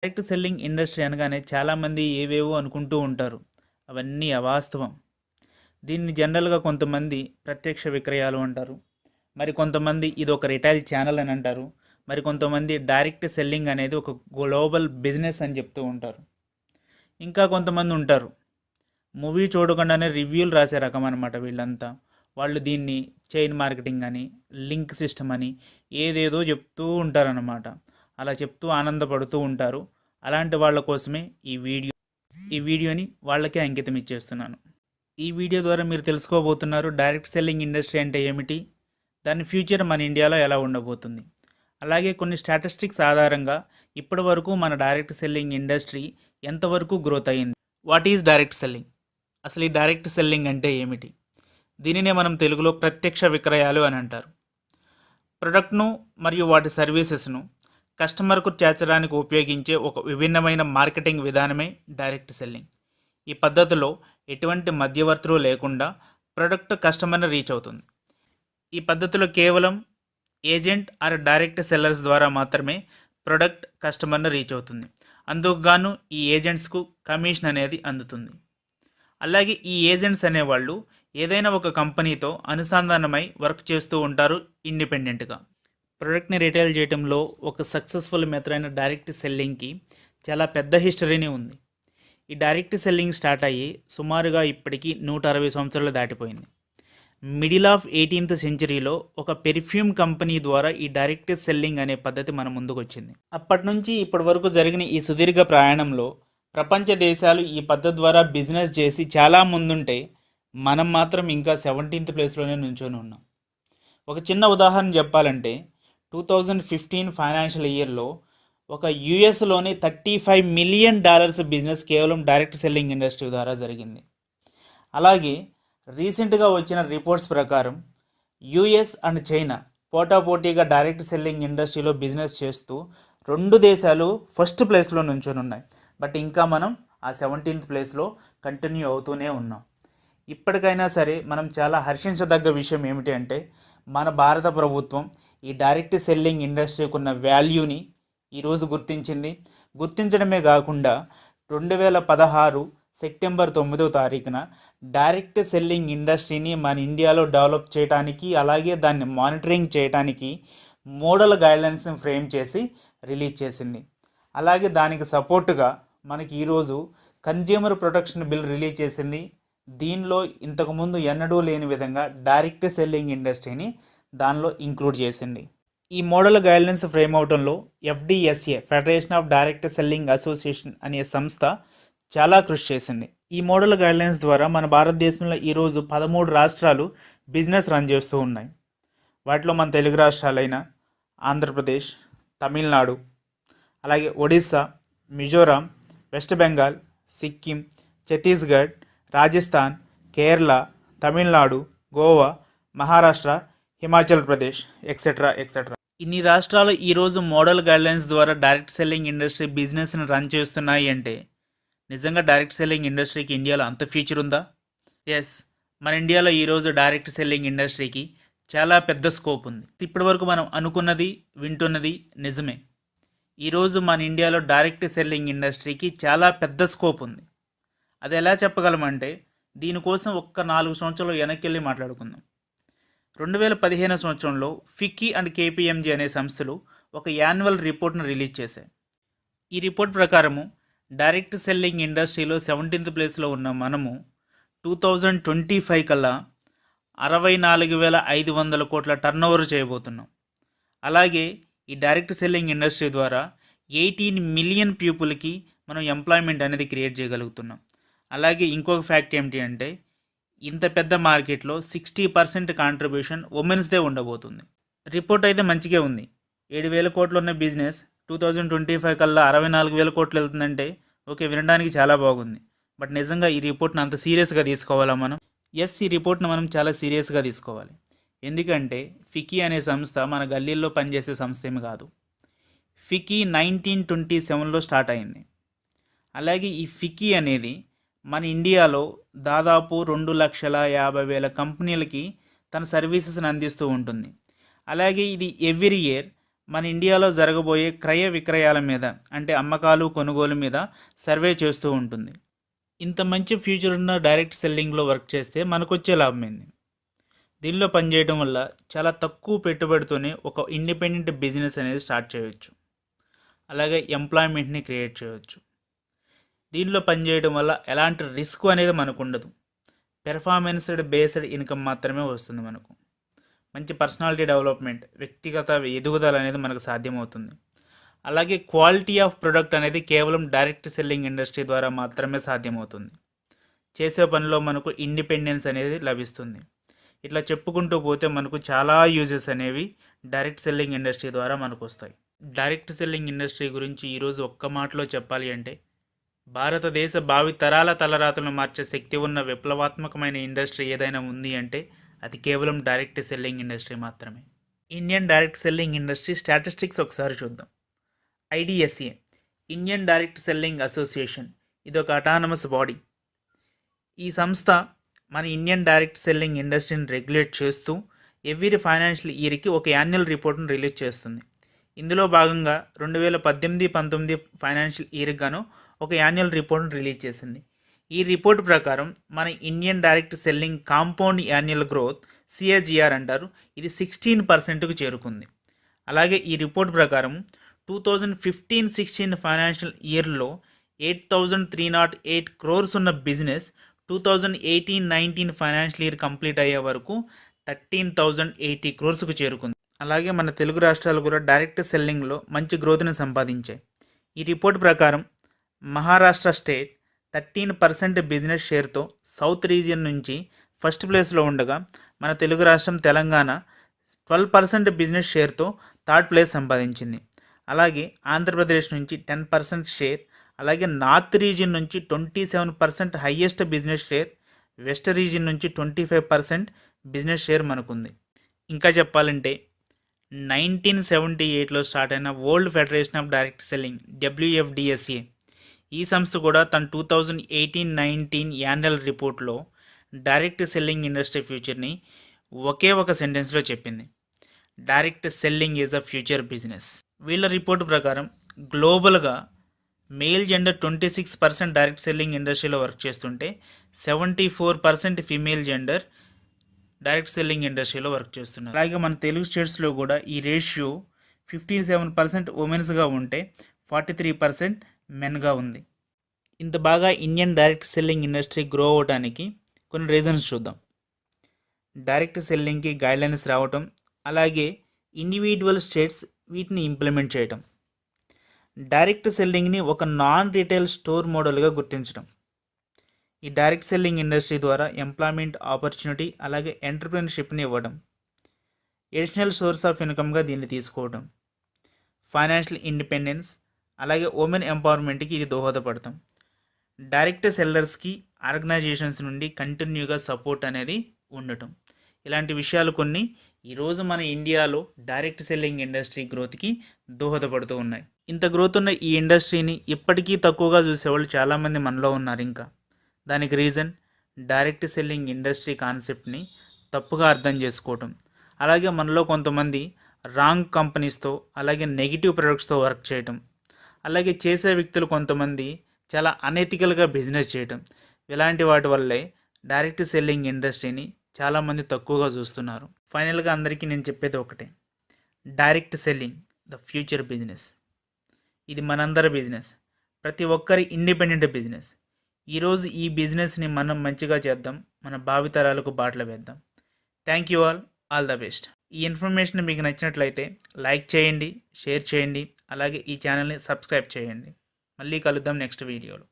Direct selling industry అనగానే చాలామంది ఏవేవో అనుకుంటూ ఉంటారు. అవన్నీ అవాస్తవం. దీన్ని జనరల్‌గా కొంతమంది ప్రత్యక్ష విక్రయాలు అంటారు. మరి కొంతమంది ఇదొక రిటైల్ ఛానల్ అని అంటారు. మరి కొంతమంది డైరెక్ట్ సెల్లింగ్ అనేది ఒక గ్లోబల్ బిజినెస్ అని చెప్తూ ఉంటారు. ఇంకా కొంతమంది ఉంటారు. మూవీ చూడకుండానే రివ్యూలు రాసే రకం అనమాట వీళ్ళంతా. వాళ్ళు దీన్ని చైన్ మార్కెటింగ్ అని, లింక్ సిస్టమ్ అని ఏదేదో చెప్తూ ఉంటారనమాట. అలా చెప్తూ ఆనందపడుతూ ఉంటారు. అలాంటి వాళ్ళ కోసమే ఈ వీడియోని వాళ్ళకే అంకితం ఇచ్చేస్తున్నాను. ఈ వీడియో ద్వారా మీరు తెలుసుకోబోతున్నారు డైరెక్ట్ సెల్లింగ్ ఇండస్ట్రీ అంటే ఏమిటి, దాని ఫ్యూచర్ మన ఇండియాలో ఎలా ఉండబోతుంది. అలాగే కొన్ని స్టాటిస్టిక్స్ ఆధారంగా ఇప్పటి వరకు మన డైరెక్ట్ సెల్లింగ్ ఇండస్ట్రీ ఎంతవరకు గ్రోత్ అయ్యింది. What is direct selling? అసలు ఈ డైరెక్ట్ సెల్లింగ్ అంటే ఏమిటి? దీనినే మనం తెలుగులో ప్రత్యక్ష విక్రయాలు అని అంటారు. ప్రొడక్ట్ను మరియు వాటి సర్వీసెస్ను కస్టమర్కు చేర్చడానికి ఉపయోగించే ఒక విభిన్నమైన మార్కెటింగ్ విధానమే డైరెక్ట్ సెల్లింగ్. ఈ పద్ధతిలో ఎటువంటి మధ్యవర్తులు లేకుండా ప్రొడక్ట్ కస్టమర్ని రీచ్ అవుతుంది. ఈ పద్ధతిలో కేవలం ఏజెంట్ ఆర్ డైరెక్ట్ సెల్లర్స్ ద్వారా మాత్రమే ప్రొడక్ట్ కస్టమర్ని రీచ్ అవుతుంది. అందుకు గాను ఈ ఏజెంట్స్కు కమిషన్ అనేది అందుతుంది. అలాగే ఈ ఏజెంట్స్ అనేవాళ్ళు ఏదైనా ఒక కంపెనీతో అనుసంధానమై వర్క్ చేస్తూ ఉంటారు ఇండిపెండెంట్గా. ప్రొడక్ట్ని రిటైల్ చేయడంలో ఒక సక్సెస్ఫుల్ మెథడ్ అయిన డైరెక్ట్ సెల్లింగ్కి చాలా పెద్ద హిస్టరీనే ఉంది. ఈ డైరెక్ట్ సెల్లింగ్ స్టార్ట్ అయ్యి సుమారుగా ఇప్పటికీ 160 సంవత్సరాలు దాటిపోయింది. మిడిల్ ఆఫ్ 18th సెంచరీలో ఒక పెర్ఫ్యూమ్ కంపెనీ ద్వారా ఈ డైరెక్ట్ సెల్లింగ్ అనే పద్ధతి మన ముందుకు వచ్చింది. అప్పటి నుంచి ఇప్పటి వరకు జరిగిన ఈ సుదీర్ఘ ప్రయాణంలో ప్రపంచ దేశాలు ఈ పద్ధతి ద్వారా బిజినెస్ చేసి చాలా ముందుంటే మనం మాత్రం ఇంకా 17th ప్లేస్లోనే నుంచొని ఉన్నాం. ఒక చిన్న ఉదాహరణ చెప్పాలంటే 2015 ఫైనాన్షియల్ ఇయర్లో ఒక యుఎస్లోని $35 మిలియన్ బిజినెస్ కేవలం డైరెక్ట్ సెల్లింగ్ ఇండస్ట్రీ ద్వారా జరిగింది. అలాగే రీసెంట్గా వచ్చిన రిపోర్ట్స్ ప్రకారం యుఎస్ అండ్ చైనా పోటాపోటీగా డైరెక్ట్ సెల్లింగ్ ఇండస్ట్రీలో బిజినెస్ చేస్తూ రెండు దేశాలు ఫస్ట్ ప్లేస్లో నుంచొని ఉన్నాయి. బట్ ఇంకా మనం ఆ 17th ప్లేస్లో కంటిన్యూ అవుతూనే ఉన్నాం. ఇప్పటికైనా సరే మనం చాలా హర్షించదగ్గ విషయం ఏమిటి అంటే మన భారత ప్రభుత్వం ఈ డైరెక్ట్ సెల్లింగ్ ఇండస్ట్రీకి ఉన్న వాల్యూని ఈరోజు గుర్తించడమే కాకుండా 2016 సెప్టెంబర్ 9వ తారీఖున డైరెక్ట్ సెల్లింగ్ ఇండస్ట్రీని మన ఇండియాలో డెవలప్ చేయడానికి అలాగే దాన్ని మానిటరింగ్ చేయడానికి మోడల్ గైడ్లైన్స్ని ఫ్రేమ్ చేసి రిలీజ్ చేసింది. అలాగే దానికి సపోర్టుగా మనకి ఈరోజు కన్జ్యూమర్ ప్రొటెక్షన్ బిల్ రిలీజ్ చేసింది. దీనిలో ఇంతకుముందు ఎన్నడూ లేని విధంగా డైరెక్ట్ సెల్లింగ్ ఇండస్ట్రీని దానిలో ఇంక్లూడ్ చేసింది. ఈ మోడల్ గైడ్లైన్స్ ఫ్రేమ్ అవడంలో FDSA federation of direct selling association అనే సంస్థ చాలా కృషి చేసింది. ఈ మోడల్ గైడ్లైన్స్ ద్వారా మన భారతదేశంలో ఈరోజు 13 రాష్ట్రాలు బిజినెస్ రన్ చేస్తూ ఉన్నాయి. వాటిలో మన తెలుగు రాష్ట్రాలైన ఆంధ్రప్రదేశ్, తమిళనాడు, అలాగే ఒడిస్సా, మిజోరాం, వెస్ట్ బెంగాల్, సిక్కిం, ఛత్తీస్గఢ్, రాజస్థాన్, కేరళ, తమిళనాడు, గోవా, మహారాష్ట్ర, హిమాచల్ ప్రదేశ్ ఎక్సెట్రా. ఇన్ని రాష్ట్రాలు ఈరోజు మోడల్ గైడ్లైన్స్ ద్వారా డైరెక్ట్ సెల్లింగ్ ఇండస్ట్రీ బిజినెస్ని రన్ చేస్తున్నాయి అంటే నిజంగా డైరెక్ట్ సెల్లింగ్ ఇండస్ట్రీకి ఇండియాలో అంత ఫ్యూచర్ ఉందా? ఎస్, మన ఇండియాలో ఈరోజు డైరెక్ట్ సెల్లింగ్ ఇండస్ట్రీకి చాలా పెద్ద స్కోప్ ఉంది. ఇప్పటి వరకు మనం అనుకున్నది వింటున్నది నిజమే. ఈరోజు మన ఇండియాలో డైరెక్ట్ సెల్లింగ్ ఇండస్ట్రీకి చాలా పెద్ద స్కోప్ ఉంది. అది ఎలా చెప్పగలమంటే దీనికోసం ఒక్క 4 సంవత్సరాలు వెనక్కి వెళ్ళి మాట్లాడుకుందాం. 2015 సంవత్సరంలో ఫిక్కీ అండ్ కేపీఎంజీ అనే సంస్థలు ఒక యాన్యువల్ రిపోర్ట్ను రిలీజ్ చేశాయి. ఈ రిపోర్ట్ ప్రకారము డైరెక్ట్ సెల్లింగ్ ఇండస్ట్రీలో 17th ప్లేస్లో ఉన్న మనము 2025 కల్లా 64,500 కోట్ల టర్నోవర్ చేయబోతున్నాం. అలాగే ఈ డైరెక్ట్ సెల్లింగ్ ఇండస్ట్రీ ద్వారా 18 మిలియన్ పీపుల్కి మనం ఎంప్లాయ్మెంట్ అనేది క్రియేట్ చేయగలుగుతున్నాం. అలాగే ఇంకొక ఫ్యాక్ట్ ఏమిటి అంటే ఇంత పెద్ద మార్కెట్లో 60% కాంట్రిబ్యూషన్ ఉమెన్స్దే ఉండబోతుంది. రిపోర్ట్ అయితే మంచిగా ఉంది. 7,000 కోట్లు ఉన్న బిజినెస్ 2025 కల్లా 64,000 కోట్లు వెళ్తుందంటే ఓకే, వినడానికి చాలా బాగుంది. బట్ నిజంగా ఈ రిపోర్ట్ని అంత సీరియస్గా తీసుకోవాలా మనం? ఎస్, ఈ రిపోర్ట్ని మనం చాలా సీరియస్గా తీసుకోవాలి. ఎందుకంటే ఫిక్కీ అనే సంస్థ మన గల్లీల్లో పనిచేసే సంస్థ ఏమి కాదు. ఫిక్కీ 1927లో స్టార్ట్ అయింది. అలాగే ఈ ఫిక్కీ అనేది మన ఇండియాలో దాదాపు 2,50,000 కంపెనీలకి తన సర్వీసెస్ని అందిస్తూ ఉంటుంది. అలాగే ఇది ఎవ్రీ ఇయర్ మన ఇండియాలో జరగబోయే క్రయ విక్రయాల మీద అంటే అమ్మకాలు కొనుగోలు మీద సర్వే చేస్తూ ఉంటుంది. ఇంత మంచి ఫ్యూచర్ ఉన్న డైరెక్ట్ సెల్లింగ్లో వర్క్ చేస్తే మనకొచ్చే లాభం ఏంది? దీనిలో పనిచేయడం వల్ల చాలా తక్కువ పెట్టుబడితోనే ఒక ఇండిపెండెంట్ బిజినెస్ అనేది స్టార్ట్ చేయవచ్చు. అలాగే ఎంప్లాయ్మెంట్ని క్రియేట్ చేయవచ్చు. దీనిలో పనిచేయడం వల్ల ఎలాంటి రిస్క్ అనేది మనకు ఉండదు. పెర్ఫార్మెన్స్డ్ బేస్డ్ ఇన్కమ్ మాత్రమే వస్తుంది మనకు. మంచి పర్సనాలిటీ డెవలప్మెంట్, వ్యక్తిగత ఎదుగుదల అనేది మనకు సాధ్యమవుతుంది. అలాగే క్వాలిటీ ఆఫ్ ప్రొడక్ట్ అనేది కేవలం డైరెక్ట్ సెల్లింగ్ ఇండస్ట్రీ ద్వారా మాత్రమే సాధ్యమవుతుంది. చేసే పనిలో మనకు ఇండిపెండెన్స్ అనేది లభిస్తుంది. ఇట్లా చెప్పుకుంటూ పోతే మనకు చాలా యూజెస్ అనేవి డైరెక్ట్ సెల్లింగ్ ఇండస్ట్రీ ద్వారా మనకు వస్తాయి. డైరెక్ట్ సెల్లింగ్ ఇండస్ట్రీ గురించి ఈరోజు ఒక్క మాటలో చెప్పాలి అంటే, భారతదేశ భావి తరాల తలరాతలను మార్చే శక్తి ఉన్న విప్లవాత్మకమైన ఇండస్ట్రీ ఏదైనా ఉంది అంటే అది కేవలం డైరెక్ట్ సెల్లింగ్ ఇండస్ట్రీ మాత్రమే. Indian direct selling industry statistics ఒకసారి చూద్దాం. IDSA, Indian direct selling association, ఇది ఒక అటానమస్ బాడీ. ఈ సంస్థ మన ఇండియన్ డైరెక్ట్ సెల్లింగ్ ఇండస్ట్రీని రెగ్యులేట్ చేస్తూ ఎవ్రీ ఫైనాన్షియల్ ఇయర్కి ఒక యాన్యువల్ రిపోర్ట్ను రిలీజ్ చేస్తుంది. ఇందులో భాగంగా 2018-19 ఫైనాన్షియల్ ఇయర్కి గాను ఒక యాన్యువల్ రిపోర్ట్ను రిలీజ్ చేసింది. ఈ రిపోర్ట్ ప్రకారం మన Indian direct selling compound annual growth CAGR అంటారు, ఇది 16%కు చేరుకుంది. అలాగే ఈ రిపోర్ట్ ప్రకారం 2015-16 ఫైనాన్షియల్ ఇయర్లో 8,308 crores ఉన్న బిజినెస్ 2018-19 ఫైనాన్షియల్ ఇయర్ కంప్లీట్ అయ్యే వరకు 13,080 crores చేరుకుంది. అలాగే మన తెలుగు రాష్ట్రాలు కూడా డైరెక్ట్ సెల్లింగ్లో మంచి గ్రోత్ని సంపాదించాయి. ఈ రిపోర్ట్ ప్రకారం మహారాష్ట్ర స్టేట్ 13% బిజినెస్ షేర్తో సౌత్ రీజియన్ నుంచి ఫస్ట్ ప్లేస్లో ఉండగా, మన తెలుగు రాష్ట్రం తెలంగాణ 12% బిజినెస్ షేర్తో థర్డ్ ప్లేస్ సంపాదించింది. అలాగే ఆంధ్రప్రదేశ్ నుంచి 10% షేర్, అలాగే నార్త్ రీజియన్ నుంచి 27% highest business share, west region నుంచి 25% బిజినెస్ షేర్ మనకుంది. ఇంకా చెప్పాలంటే 1978లో స్టార్ట్ అయిన world federation of direct selling WFDSA, ఈ సంస్థ కూడా తన 2018-19 యాన్యువల్ రిపోర్ట్లో డైరెక్ట్ సెల్లింగ్ ఇండస్ట్రీ ఫ్యూచర్ని ఒకే ఒక సెంటెన్స్లో చెప్పింది: direct selling is the future business. వీళ్ళ రిపోర్ట్ ప్రకారం గ్లోబల్గా మేల్ జెండర్ 26% డైరెక్ట్ సెల్లింగ్ ఇండస్ట్రీలో వర్క్ చేస్తుంటే 74% ఫీమేల్ జెండర్ డైరెక్ట్ సెల్లింగ్ ఇండస్ట్రీలో వర్క్ చేస్తున్నారు. అలాగే మన తెలుగు స్టేట్స్లో కూడా ఈ రేషియో 57% ఉమెన్స్గా ఉంటే 43% మెన్గా ఉంది. ఇంత బాగా Indian direct selling industry grow అవడానికి కొన్ని రీజన్స్ చూద్దాం. డైరెక్ట్ సెల్లింగ్కి గైడ్లైన్స్ రావటం, అలాగే ఇండివిజువల్ స్టేట్స్ వీటిని ఇంప్లిమెంట్ చేయటం, డైరెక్ట్ సెల్లింగ్ని ఒక నాన్ రీటైల్ స్టోర్ మోడల్గా గుర్తించడం, ఈ డైరెక్ట్ సెల్లింగ్ ఇండస్ట్రీ ద్వారా ఎంప్లాయ్మెంట్ ఆపర్చునిటీ అలాగే ఎంటర్ప్రెన్యూర్షిప్ని ఇవ్వడం, ఎడిషనల్ సోర్స్ ఆఫ్ ఇన్కమ్గా దీన్ని తీసుకోవడం, ఫైనాన్షియల్ ఇండిపెండెన్స్, అలాగే ఉమెన్ ఎంపవర్మెంట్కి ఇది దోహదపడతాం. డైరెక్ట్ సెల్లర్స్కి ఆర్గనైజేషన్స్ నుండి కంటిన్యూగా సపోర్ట్ అనేది ఉండటం, ఇలాంటి విషయాలు కొన్ని ఈరోజు మన ఇండియాలో డైరెక్ట్ సెల్లింగ్ ఇండస్ట్రీ గ్రోత్కి దోహదపడుతూ ఉన్నాయి. ఇంత గ్రోత్ ఉన్న ఈ ఇండస్ట్రీని ఇప్పటికీ తక్కువగా చూసేవాళ్ళు చాలామంది మనలో ఉన్నారు. ఇంకా దానికి రీజన్ డైరెక్ట్ సెల్లింగ్ ఇండస్ట్రీ కాన్సెప్ట్ని తప్పుగా అర్థం చేసుకోవటం, అలాగే మనలో కొంతమంది రాంగ్ కంపెనీస్తో అలాగే నెగిటివ్ ప్రొడక్ట్స్తో వర్క్ చేయటం, అలాగే చేసే వ్యక్తులు కొంతమంది చాలా అనెథికల్గా బిజినెస్ చేయటం, ఇలాంటి వాటి వల్లే డైరెక్ట్ సెల్లింగ్ ఇండస్ట్రీని చాలామంది తక్కువగా చూస్తున్నారు. ఫైనల్గా అందరికీ నేను చెప్పేది ఒకటే: direct selling the future business. ఇది మనందరి బిజినెస్, ప్రతి ఒక్కరి ఇండిపెండెంట్ బిజినెస్. ఈరోజు ఈ బిజినెస్ని మనం మంచిగా చేద్దాం, మన భావితరాలకు బాటలు వేద్దాం. Thank you all the best. ఈ ఇన్ఫర్మేషన్ మీకు నచ్చినట్లయితే లైక్ చేయండి, షేర్ చేయండి, అలాగే ఈ ఛానల్ని సబ్స్క్రైబ్ చేయండి. మళ్ళీ కలుద్దాం నెక్స్ట్ వీడియోలో.